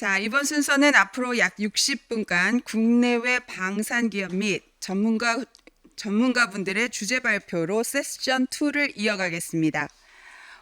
자, 이번 순서는 앞으로 약 60분간 국내외 방산기업 및 전문가분들의 주제 발표로 세션 2를 이어가겠습니다.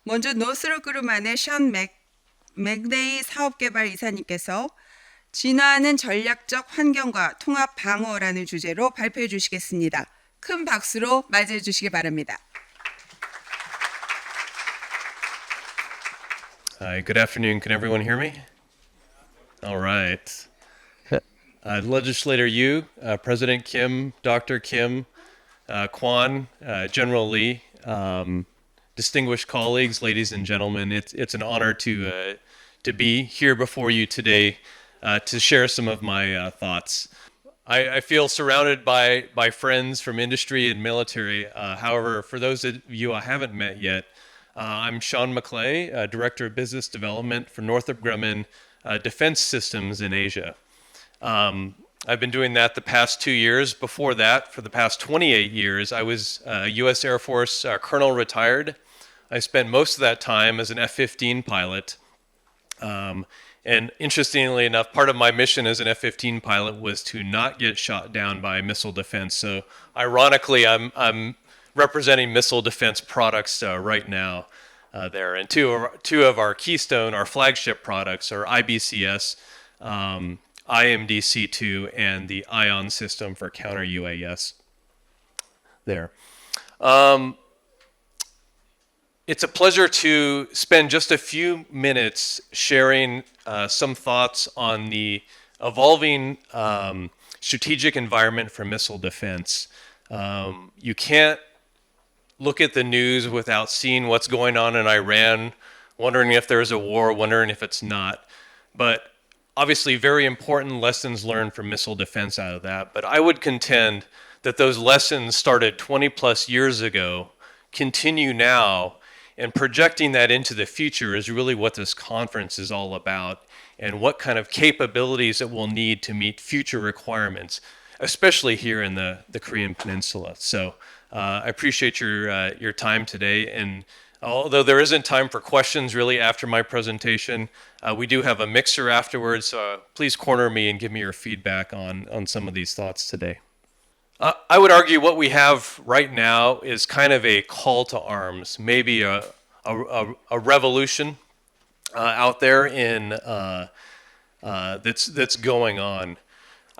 먼저 노스롭그루먼의 션 맥레이 사업개발이사님께서 진화하는 전략적 환경과 통합 방어라는 주제로 발표해 주시겠습니다. 큰 박수로 맞이해 주시기 바랍니다. Hi, good afternoon. Can everyone hear me? All right. Legislator Yu, President Kim, Dr. Kim, Kwan, General Lee, distinguished colleagues, ladies and gentlemen, it's an honor to be here before you today to share some of my thoughts. I feel surrounded by friends from industry and military. However, for those of you I haven't met yet, I'm 션 맥레이, Director of Business Development for Northrop Grumman Defense Systems in Asia. I've been doing that the past 2 years. Before that, for the past 28 years, I was a U.S. Air Force colonel retired. I spent most of that time as an F-15 pilot. And interestingly enough, part of my mission as an F-15 pilot was to not get shot down by missile defense. So ironically, I'm representing missile defense products right now there. And two of our keystone, our flagship products are IBCS, Iamd C2, and the Ion system for counter UAS there. It's a pleasure to spend just a few minutes sharing some thoughts on the evolving strategic environment for missile defense. You can't look at the news without seeing what's going on in Iran, wondering if there's a war, wondering if it's not. But obviously very important lessons learned from missile defense out of that. But I would contend that those lessons started 20 plus years ago, continue now, and projecting that into the future is really what this conference is all about, and what kind of capabilities it will need to meet future requirements, especially here in the Korean Peninsula. So I appreciate your time today, and although there isn't time for questions really after my presentation, we do have a mixer afterwards, so please corner me and give me your feedback on some of these thoughts today. I would argue what we have right now is kind of a call to arms, maybe a revolution out there in that's going on.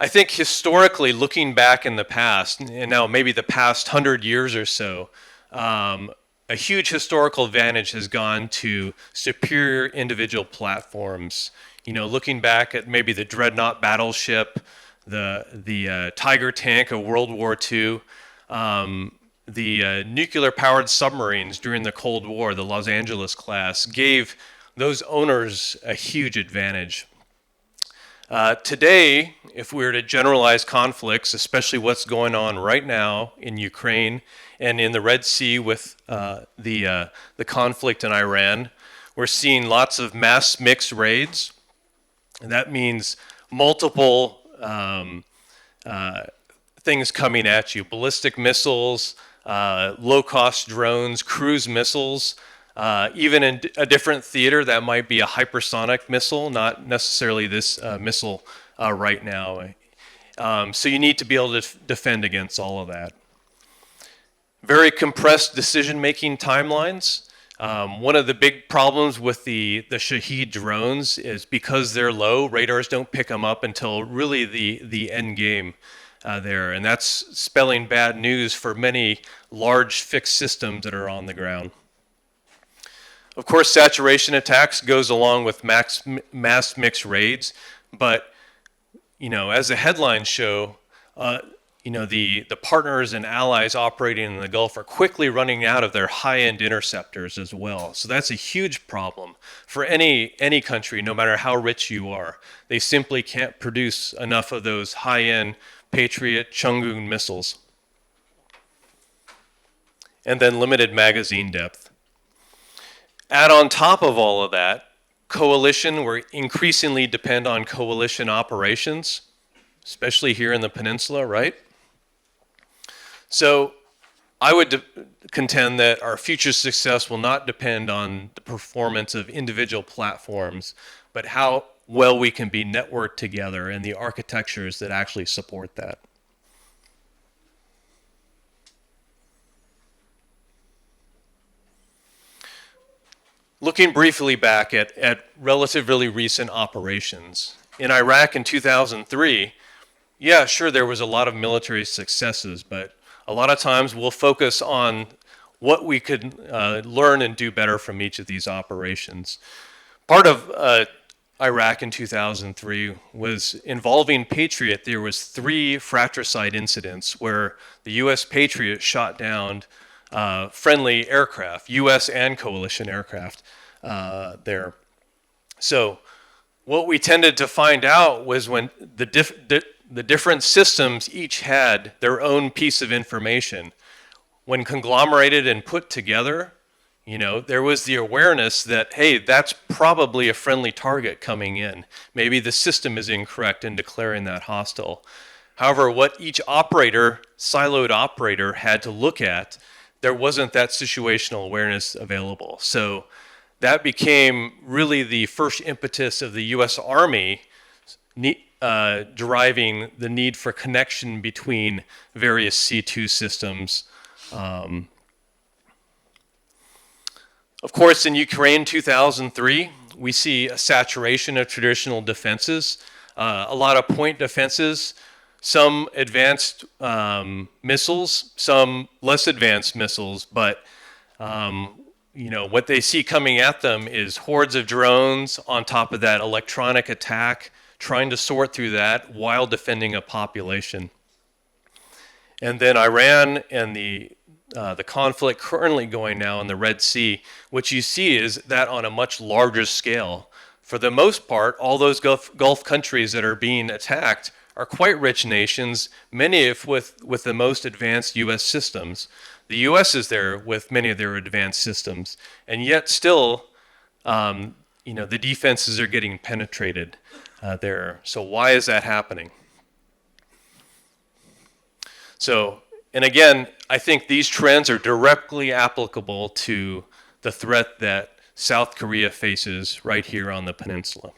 I think historically, looking back in the past, and now maybe the past 100 years or so, a huge historical advantage has gone to superior individual platforms. You know, looking back at maybe the Dreadnought battleship, the Tiger tank of World War II, the nuclear-powered submarines during the Cold War, the Los Angeles class, gave those owners a huge advantage. Today, if we were to generalize conflicts, especially what's going on right now in Ukraine and in the Red Sea with the conflict in Iran, we're seeing lots of mass mixed raids. And that means multiple things coming at you: ballistic missiles, low-cost drones, cruise missiles. Even in a different theater, that might be a hypersonic missile, not necessarily this missile right now. So you need to be able to defend against all of that. Very compressed decision-making timelines. One of the big problems with the Shahed drones is because they're low, radars don't pick them up until really the end game there. And that's spelling bad news for many large fixed systems that are on the ground. Of course, saturation attacks goes along with mass mixed raids, but as the headlines show, the partners and allies operating in the Gulf are quickly running out of their high-end interceptors as well. So that's a huge problem for any country, no matter how rich you are. They simply can't produce enough of those high-end Patriot Chungun missiles. And then limited magazine depth. Add on top of all of that, coalition, we increasingly depend on coalition operations, especially here in the peninsula, right? So I would contend that our future success will not depend on the performance of individual platforms, but how well we can be networked together and the architectures that actually support that. Looking briefly back at relatively recent operations. In Iraq in 2003, yeah, sure, there was a lot of military successes, but a lot of times we'll focus on what we could learn and do better from each of these operations. Part of Iraq in 2003 was involving Patriot. There was 3 fratricide incidents where the U.S. Patriot shot down friendly aircraft, U.S. and coalition aircraft there. So what we tended to find out was when the different systems each had their own piece of information. When conglomerated and put together, there was the awareness that, hey, that's probably a friendly target coming in. Maybe the system is incorrect in declaring that hostile. However, what each siloed operator had to look at, there wasn't that situational awareness available. So that became really the first impetus of the U.S. Army deriving the need for connection between various C2 systems. Of course, in Ukraine 2003, we see a saturation of traditional defenses, a lot of point defenses, some advanced missiles, some less advanced missiles, but what they see coming at them is hordes of drones, on top of that electronic attack, trying to sort through that while defending a population. And then Iran and the conflict currently going now in the Red Sea, what you see is that on a much larger scale. For the most part, all those Gulf countries that are being attacked are quite rich nations, many with the most advanced U.S. systems. The U.S. is there with many of their advanced systems, and yet still, the defenses are getting penetrated there. So why is that happening? So, and again, I think these trends are directly applicable to the threat that South Korea faces right here on the peninsula.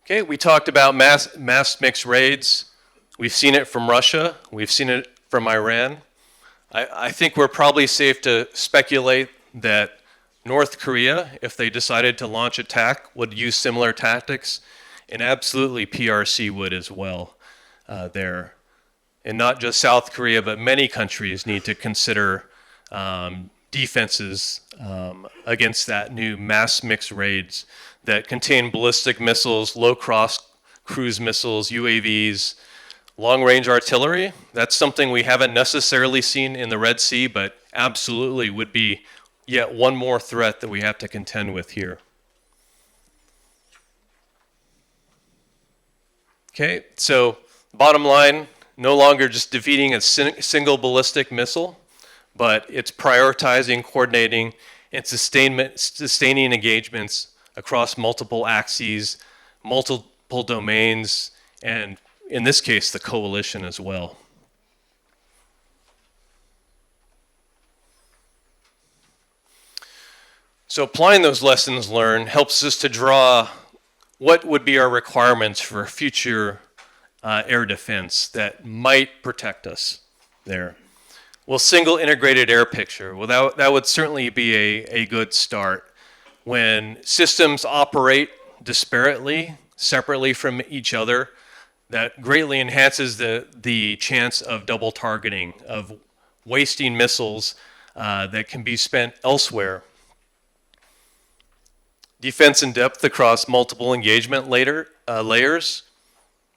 Okay, we talked about mass mixed raids. We've seen it from Russia. We've seen it from Iran. I think we're probably safe to speculate that North Korea, if they decided to launch attack, would use similar tactics, and absolutely PRC would as well there. And not just South Korea, but many countries need to consider defenses against that new mass mixed raids that contain ballistic missiles, low-cost cruise missiles, UAVs, long-range artillery. That's something we haven't necessarily seen in the Red Sea, but absolutely would be yet one more threat that we have to contend with here. Okay, so bottom line, no longer just defeating a single ballistic missile, but it's prioritizing, coordinating, and sustaining engagements across multiple axes, multiple domains, and in this case, the coalition as well. So applying those lessons learned helps us to draw what would be our requirements for future air defense that might protect us there. Well, single integrated air picture, well, that would certainly be a good start. When systems operate disparately, separately from each other, that greatly enhances the chance of double targeting, of wasting missiles that can be spent elsewhere. Defense in depth across multiple engagement layers,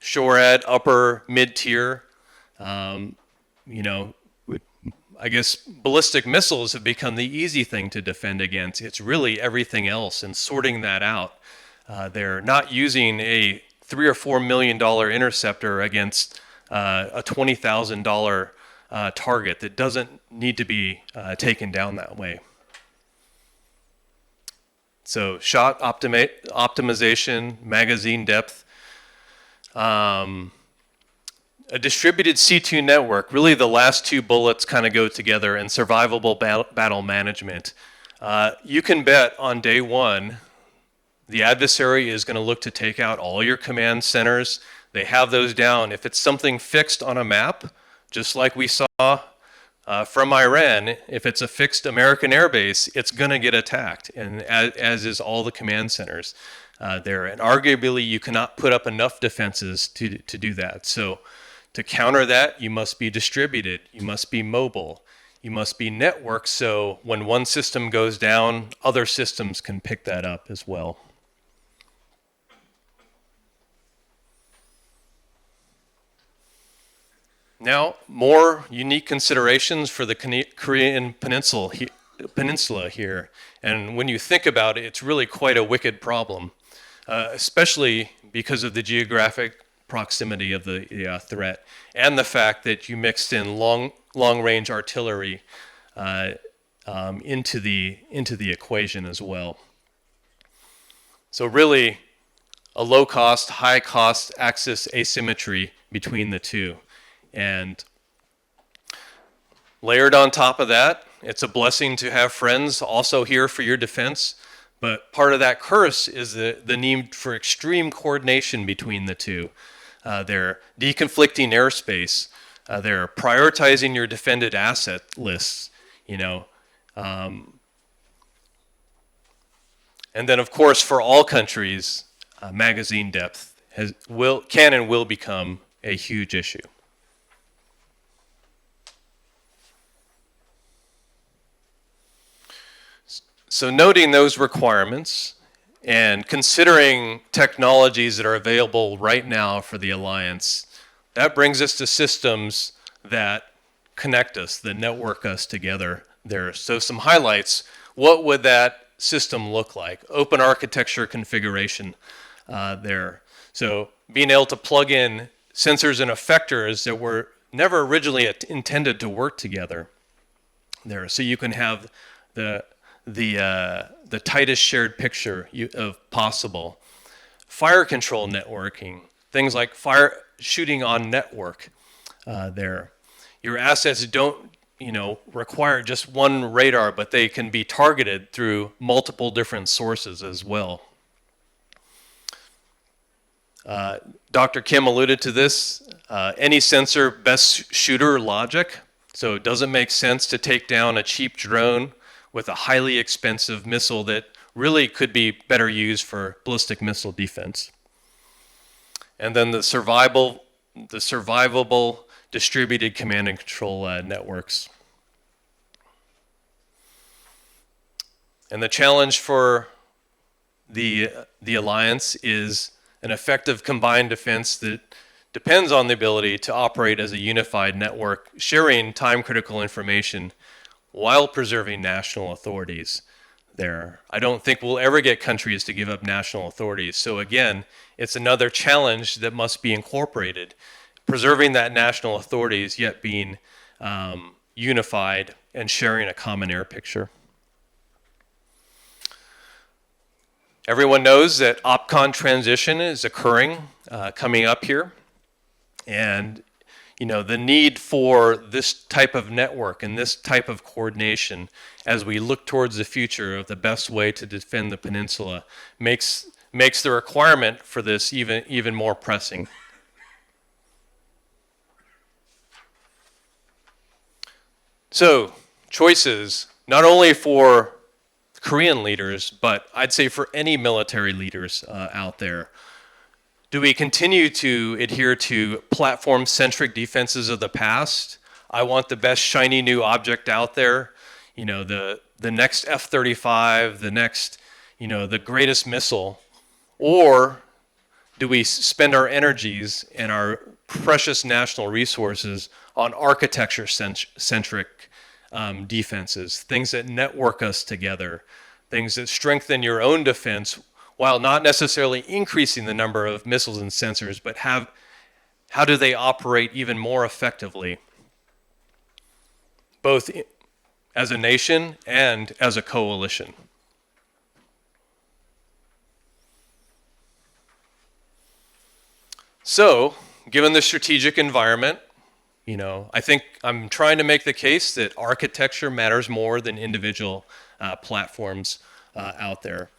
SHORAD, upper, mid-tier. I guess ballistic missiles have become the easy thing to defend against. It's really everything else and sorting that out. They're not using a $3 or $4 million interceptor against a $20,000 target that doesn't need to be taken down that way. So shot optimization, magazine depth, a distributed C2 network, really the last two bullets kind of go together, and survivable battle management. you can bet on day one, the adversary is going to look to take out all your command centers. They have those down. If it's something fixed on a map, just like we saw from Iran, if it's a fixed American airbase, it's going to get attacked, and as is all the command centers there. And arguably, you cannot put up enough defenses to do that. So to counter that, you must be distributed. You must be mobile. You must be networked, so when one system goes down, other systems can pick that up as well. Now, more unique considerations for the Korean peninsula here. And when you think about it, it's really quite a wicked problem, especially because of the geographic proximity of the threat and the fact that you mixed in long-range artillery into the equation as well. So really, a low-cost, high-cost axis asymmetry between the two. And layered on top of that, it's a blessing to have friends also here for your defense. But part of that curse is the need for extreme coordination between the two. They're deconflicting airspace. They're prioritizing your defended asset lists, and then, of course, for all countries, magazine depth can and will become a huge issue. So noting those requirements and considering technologies that are available right now for the alliance, that brings us to systems that connect us, that network us together there. So some highlights. What would that system look like? Open architecture configuration there. So being able to plug in sensors and effectors that were never originally intended to work together there. So you can have the tightest shared picture of possible. Fire control networking, things like fire shooting on network there. Your assets don't, require just one radar, but they can be targeted through multiple different sources as well. Dr. Kim alluded to this. Any sensor best shooter logic. So it doesn't make sense to take down a cheap drone with a highly expensive missile that really could be better used for ballistic missile defense. And then the survivable distributed command and control networks. And the challenge for the alliance is an effective combined defense that depends on the ability to operate as a unified network, sharing time-critical information while preserving national authorities there. I don't think we'll ever get countries to give up national authorities. So again, it's another challenge that must be incorporated, preserving that national authorities, yet being unified and sharing a common air picture. Everyone knows that OPCON transition is occurring, coming up here. And the need for this type of network and this type of coordination as we look towards the future of the best way to defend the peninsula makes the requirement for this even more pressing. So, choices, not only for Korean leaders, but I'd say for any military leaders out there. Do we continue to adhere to platform-centric defenses of the past? I want the best shiny new object out there, the next F-35, the next, the greatest missile. Or do we spend our energies and our precious national resources on architecture-centric defenses, things that network us together, things that strengthen your own defense while not necessarily increasing the number of missiles and sensors, but how do they operate even more effectively, both as a nation and as a coalition? So, given the strategic environment, I think I'm trying to make the case that architecture matters more than individual platforms out there.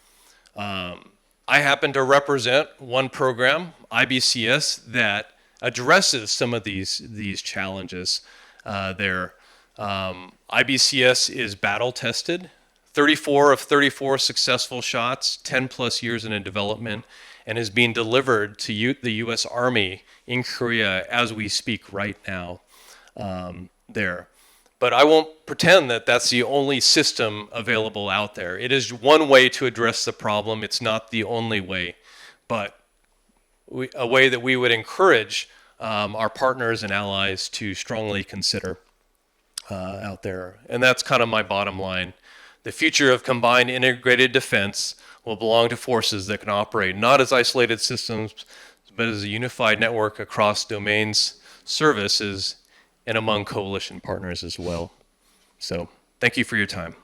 I happen to represent one program, IBCS, that addresses some of these challenges there. IBCS is battle tested, 34 of 34 successful shots, 10 plus years in development, and is being delivered to the U.S. Army in Korea as we speak right now there. But I won't pretend that that's the only system available out there. It is one way to address the problem. It's not the only way, but a way that we would encourage our partners and allies to strongly consider out there. And that's kind of my bottom line. The future of combined integrated defense will belong to forces that can operate not as isolated systems, but as a unified network across domains, services, and among coalition partners as well. So thank you for your time.